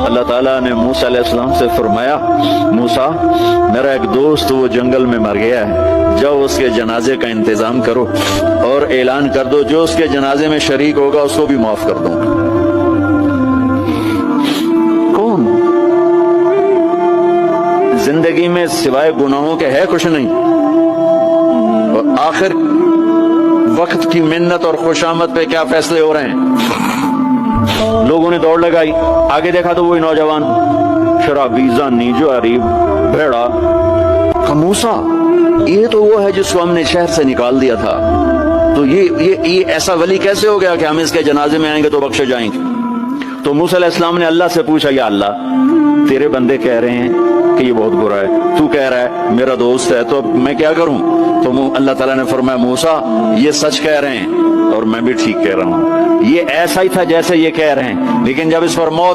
اللہ تعالیٰ نے موسیٰ علیہ السلام سے فرمایا موسیٰ میرا ایک دوست وہ جنگل میں مر گیا ہے، جاؤ اس کے جنازے کا انتظام کرو اور اعلان کر دو جو اس کے جنازے میں شریک ہوگا اس کو بھی معاف کر دوں۔ کون؟ زندگی میں سوائے گناہوں کے ہے کچھ نہیں، اور آخر وقت کی منت اور خوشامد پہ کیا فیصلے ہو رہے ہیں؟ لوگوں نے دوڑ لگائی، آگے دیکھا تو وہی نوجوان شرابی، زانی، جواری، بھیڑا۔ موسیٰ یہ تو وہ ہے جس کو ہم نے شہر سے نکال دیا تھا، تو یہ ایسا ولی کیسے ہو گیا کہ ہم اس کے جنازے میں آئیں گے تو بخشے جائیں گے؟ تو موسیٰ علیہ السلام نے اللہ سے پوچھا یا اللہ تیرے بندے کہہ رہے ہیں کہ یہ بہت برا ہے، تو کہہ رہا ہے میرا دوست ہے، تو اب میں کیا کروں؟ تو اللہ تعالیٰ نے فرمایا موسیٰ یہ سچ کہہ رہے ہیں اور میں بھی ٹھیک کہہ رہا ہوں، یہ ایسا ہی تھا جیسے یہ کہہ رہے ہیں، لیکن جب اس پر موت